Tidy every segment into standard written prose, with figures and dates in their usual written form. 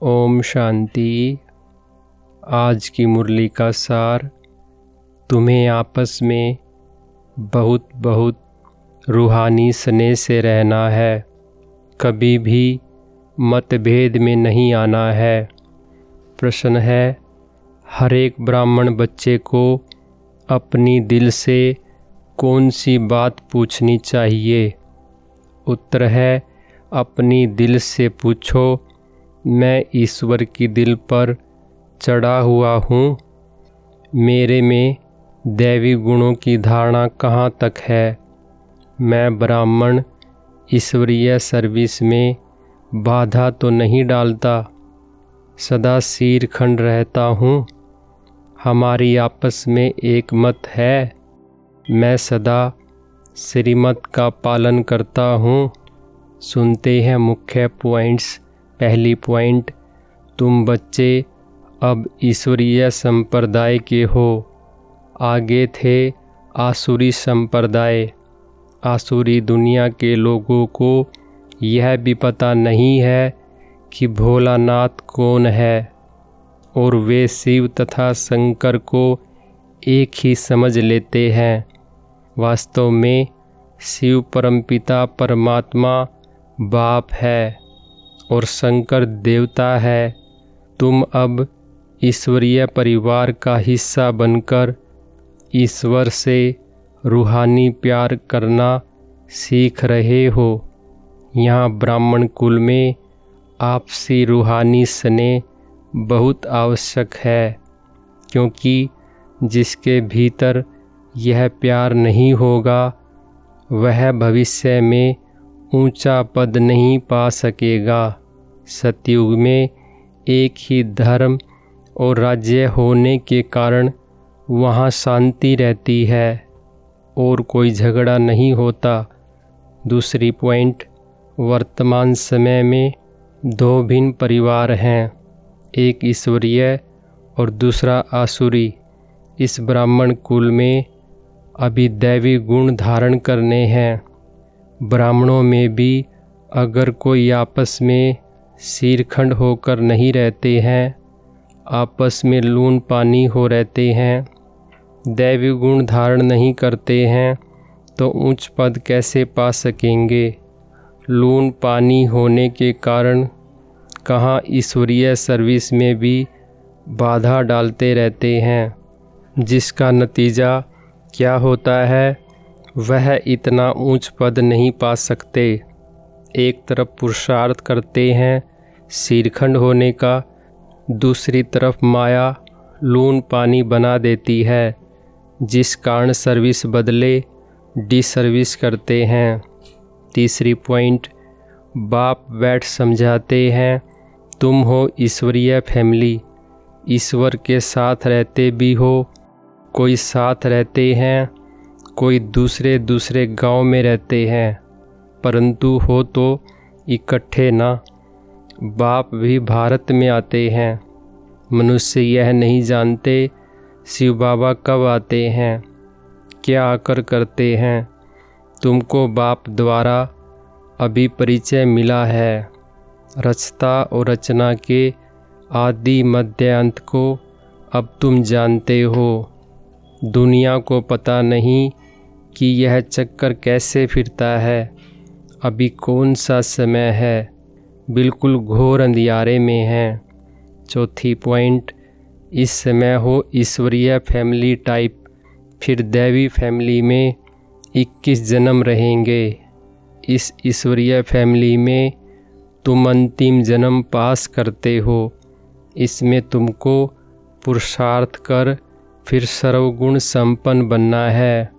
ओम शांति। आज की मुरली का सार, तुम्हें आपस में बहुत बहुत रूहानी स्नेह से रहना है, कभी भी मतभेद में नहीं आना है। प्रश्न है, हर एक ब्राह्मण बच्चे को अपनी दिल से कौन सी बात पूछनी चाहिए? उत्तर है, अपनी दिल से पूछो, मैं ईश्वर की दिल पर चढ़ा हुआ हूँ। मेरे में दैवी गुणों की धारणा कहाँ तक है? मैं ब्राह्मण ईश्वरीय सर्विस में बाधा तो नहीं डालता, सदा सिर खंड रहता हूँ। हमारी आपस में एक मत है, मैं सदा श्रीमत का पालन करता हूँ। सुनते हैं मुख्य पॉइंट्स। पहली पॉइंट, तुम बच्चे अब ईश्वरीय संप्रदाय के हो। आगे थे आसुरी संप्रदाय। आसुरी दुनिया के लोगों को यह भी पता नहीं है कि भोलानाथ कौन है, और वे शिव तथा शंकर को एक ही समझ लेते हैं। वास्तव में शिव परमपिता परमात्मा बाप है और शंकर देवता है। तुम अब ईश्वरीय परिवार का हिस्सा बनकर ईश्वर से रूहानी प्यार करना सीख रहे हो। यहाँ ब्राह्मण कुल में आपसी रूहानी स्नेह बहुत आवश्यक है, क्योंकि जिसके भीतर यह प्यार नहीं होगा वह भविष्य में ऊंचा पद नहीं पा सकेगा। सतयुग में एक ही धर्म और राज्य होने के कारण वहाँ शांति रहती है और कोई झगड़ा नहीं होता। दूसरी पॉइंट, वर्तमान समय में दो भिन्न परिवार हैं, एक ईश्वरीय और दूसरा आसुरी। इस ब्राह्मण कुल में अभी दैवी गुण धारण करने हैं। ब्राह्मणों में भी अगर कोई आपस में सिरखंड होकर नहीं रहते हैं, आपस में लून पानी हो रहते हैं, दैवी गुण धारण नहीं करते हैं, तो उच्च पद कैसे पा सकेंगे? लून पानी होने के कारण कहाँ ईश्वरीय सर्विस में भी बाधा डालते रहते हैं, जिसका नतीजा क्या होता है? वह इतना ऊंच पद नहीं पा सकते। एक तरफ पुरुषार्थ करते हैं सिरखंड होने का, दूसरी तरफ माया लून पानी बना देती है, जिस कारण सर्विस बदले डिसर्विस करते हैं। तीसरी पॉइंट, बाप बैठ समझाते हैं, तुम हो ईश्वरीय फैमिली, ईश्वर के साथ रहते भी हो। कोई साथ रहते हैं, कोई दूसरे दूसरे गांव में रहते हैं, परंतु हो तो इकट्ठे ना। बाप भी भारत में आते हैं। मनुष्य यह नहीं जानते शिव बाबा कब आते हैं, क्या आकर करते हैं। तुमको बाप द्वारा अभी परिचय मिला है। रचता और रचना के आदि मध्य अंत को अब तुम जानते हो। दुनिया को पता नहीं कि यह चक्कर कैसे फिरता है। अभी कौन सा समय है, बिल्कुल घोर अंधियारे में है। चौथी पॉइंट, इस समय हो ईश्वरीय फैमिली टाइप, फिर दैवी फैमिली में 21 जन्म रहेंगे। इस ईश्वरीय फैमिली में तुम अंतिम जन्म पास करते हो। इसमें तुमको पुरुषार्थ कर फिर सर्वगुण संपन्न बनना है।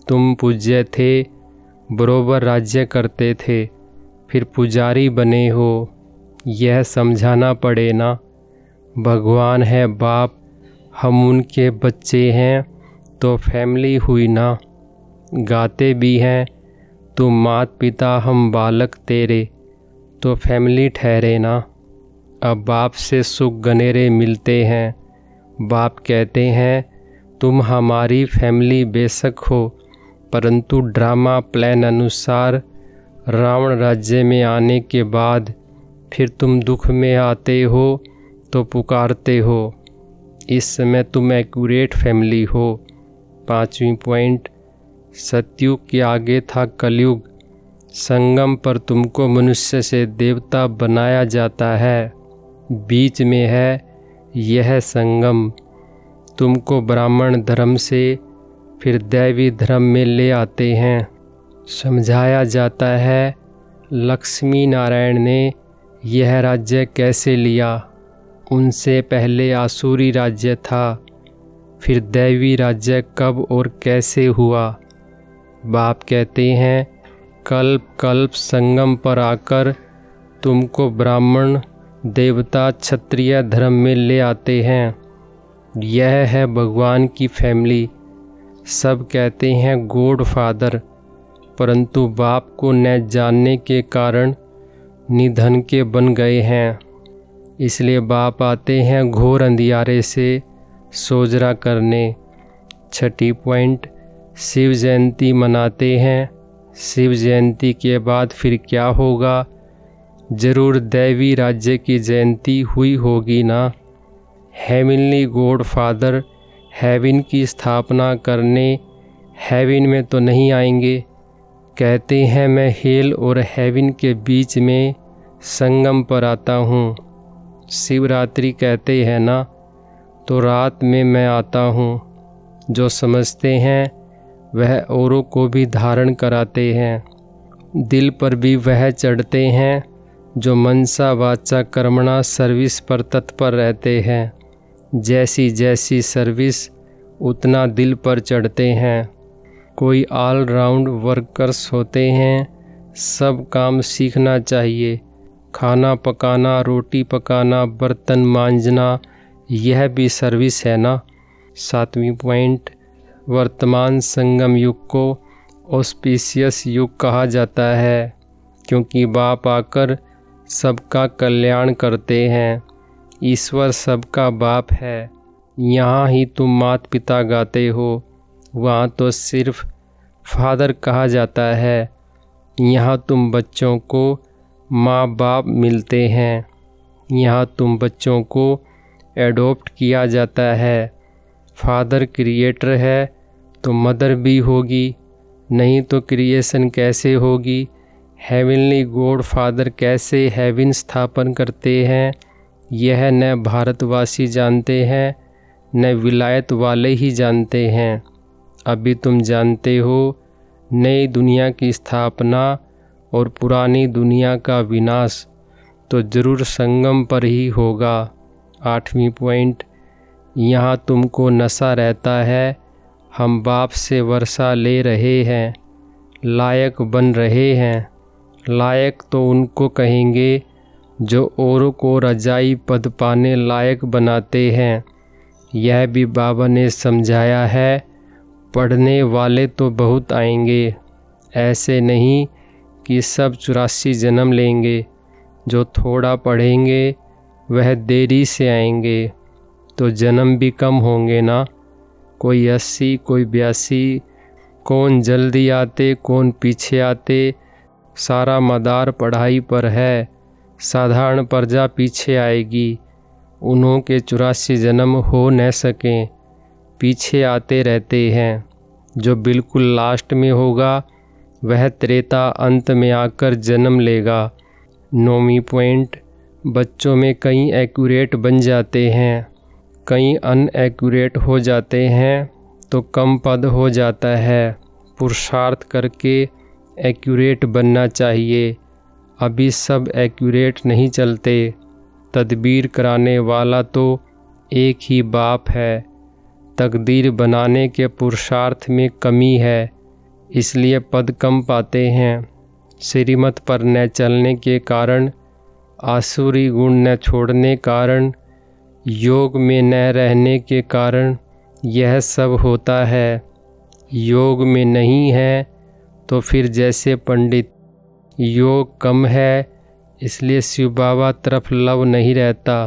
तुम पूज्य थे, बरोबर राज्य करते थे, फिर पुजारी बने हो। यह समझाना पड़े ना, भगवान है बाप, हम उनके बच्चे हैं तो फैमिली हुई ना। गाते भी हैं, तुम मात पिता हम बालक तेरे, तो फैमिली ठहरे ना। अब बाप से सुख गनेरे मिलते हैं। बाप कहते हैं, तुम हमारी फैमिली बेशक हो, परंतु ड्रामा प्लान अनुसार रावण राज्य में आने के बाद फिर तुम दुख में आते हो तो पुकारते हो। इस समय तुम एक्यूरेट फैमिली हो। 5वीं पॉइंट, सतयुग के आगे था कलयुग। संगम पर तुमको मनुष्य से देवता बनाया जाता है। बीच में है यह संगम। तुमको ब्राह्मण धर्म से फिर दैवी धर्म में ले आते हैं। समझाया जाता है लक्ष्मी नारायण ने यह राज्य कैसे लिया। उनसे पहले आसुरी राज्य था, फिर दैवी राज्य कब और कैसे हुआ। बाप कहते हैं कल्प कल्प संगम पर आकर तुमको ब्राह्मण देवता क्षत्रिय धर्म में ले आते हैं। यह है भगवान की फैमिली। सब कहते हैं गॉड फादर, परंतु बाप को न जानने के कारण निधन के बन गए हैं। इसलिए बाप आते हैं घोर अंधियारे से सोजरा करने। 6ठी पॉइंट, शिव जयंती मनाते हैं। शिव जयंती के बाद फिर क्या होगा? जरूर दैवी राज्य की जयंती हुई होगी ना। हेवनली गॉड फादर हेवन की स्थापना करने हेवन में तो नहीं आएंगे। कहते हैं मैं हेल और हेवन के बीच में संगम पर आता हूँ। शिवरात्रि कहते हैं ना, तो रात में मैं आता हूँ। जो समझते हैं वह औरों को भी धारण कराते हैं। दिल पर भी वह चढ़ते हैं जो मनसा वाचा कर्मणा सर्विस पर तत्पर रहते हैं। जैसी जैसी सर्विस उतना दिल पर चढ़ते हैं। कोई ऑल राउंड वर्कर्स होते हैं। सब काम सीखना चाहिए। खाना पकाना, रोटी पकाना, बर्तन मांजना, यह भी सर्विस है ना। 7वीं पॉइंट, वर्तमान संगम युग को ऑस्पिशियस युग कहा जाता है, क्योंकि बाप आकर सबका कल्याण करते हैं। ईश्वर सबका बाप है। यहाँ ही तुम माता पिता गाते हो, वहाँ तो सिर्फ फादर कहा जाता है। यहाँ तुम बच्चों को माँ बाप मिलते हैं। यहाँ तुम बच्चों को एडॉप्ट किया जाता है। फादर क्रिएटर है तो मदर भी होगी, नहीं तो क्रिएशन कैसे होगी। हेवनली गॉड फादर कैसे हेवन स्थापन करते हैं, यह न भारतवासी जानते हैं न विलायत वाले ही जानते हैं। अभी तुम जानते हो नई दुनिया की स्थापना और पुरानी दुनिया का विनाश तो जरूर संगम पर ही होगा। 8वीं पॉइंट, यहाँ तुमको नशा रहता है। हम बाप से वर्षा ले रहे हैं, लायक बन रहे हैं। लायक तो उनको कहेंगे जो औरों को रजाई पद पाने लायक बनाते हैं। यह भी बाबा ने समझाया है। पढ़ने वाले तो बहुत आएंगे, ऐसे नहीं कि सब 84 जन्म लेंगे। जो थोड़ा पढ़ेंगे वह देरी से आएंगे, तो जन्म भी कम होंगे ना। कोई 80, कोई 82, कौन जल्दी आते कौन पीछे आते, सारा मदार पढ़ाई पर है। साधारण प्रजा पीछे आएगी। उन्हों के 84 जन्म हो न सकें, पीछे आते रहते हैं। जो बिल्कुल लास्ट में होगा वह त्रेता अंत में आकर जन्म लेगा। 9वीं पॉइंट, बच्चों में कई एक्यूरेट बन जाते हैं, कई अनएक्यूरेट हो जाते हैं, तो कम पद हो जाता है। पुरुषार्थ करके एक्यूरेट बनना चाहिए। अभी सब एक्यूरेट नहीं चलते। तदबीर कराने वाला तो एक ही बाप है। तकदीर बनाने के पुरुषार्थ में कमी है, इसलिए पद कम पाते हैं। श्रीमत पर न चलने के कारण, आसुरी गुण न छोड़ने कारण, योग में न रहने के कारण यह सब होता है। योग में नहीं है तो फिर जैसे पंडित, योग कम है इसलिए शिव बाबा तरफ लव नहीं रहता।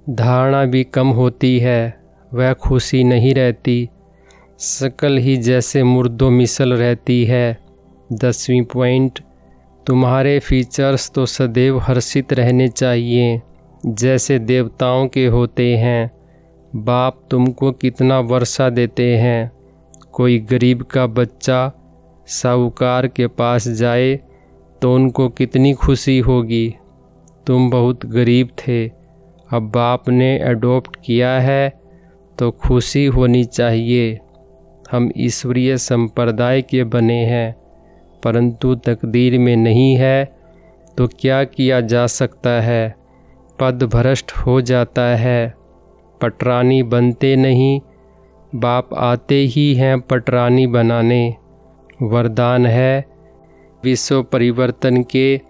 धारणा भी कम होती है, वह खुशी नहीं रहती। शकल ही जैसे मुर्दों मिसल रहती है। 10वीं पॉइंट, तुम्हारे फीचर्स तो सदैव हर्षित रहने चाहिए जैसे देवताओं के होते हैं। बाप तुमको कितना वर्षा देते हैं। कोई गरीब का बच्चा साहूकार के पास जाए तो उनको कितनी खुशी होगी। तुम बहुत गरीब थे, अब बाप ने अडॉप्ट किया है तो खुशी होनी चाहिए। हम ईश्वरीय संप्रदाय के बने हैं, परंतु तकदीर में नहीं है तो क्या किया जा सकता है। पद भ्रष्ट हो जाता है, पटरानी बनते नहीं। बाप आते ही हैं पटरानी बनाने। वरदान है विश्व परिवर्तन के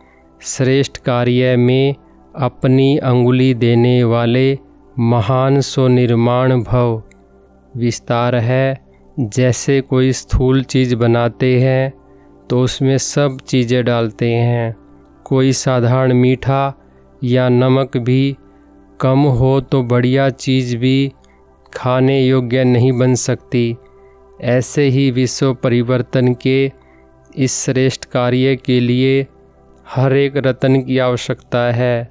श्रेष्ठ कार्य में अपनी अंगुली देने वाले महान स्वनिर्माण भव। विस्तार है, जैसे कोई स्थूल चीज़ बनाते हैं तो उसमें सब चीज़ें डालते हैं। कोई साधारण मीठा या नमक भी कम हो तो बढ़िया चीज़ भी खाने योग्य नहीं बन सकती। ऐसे ही विश्व परिवर्तन के इस श्रेष्ठ कार्य के लिए हर एक रत्न की आवश्यकता है।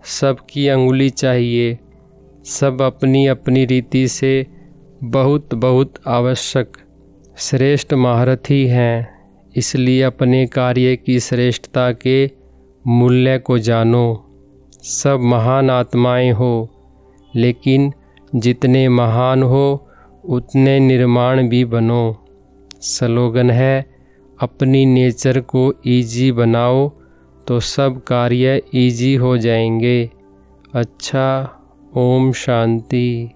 सबकी अंगुली चाहिए। सब अपनी अपनी रीति से बहुत बहुत आवश्यक श्रेष्ठ महारथी हैं। इसलिए अपने कार्य की श्रेष्ठता के मूल्य को जानो। सब महान आत्माएं हो, लेकिन जितने महान हो उतने निर्माण भी बनो। स्लोगन है, अपनी नेचर को इजी बनाओ तो सब कार्य इजी हो जाएंगे। अच्छा, ओम शांति।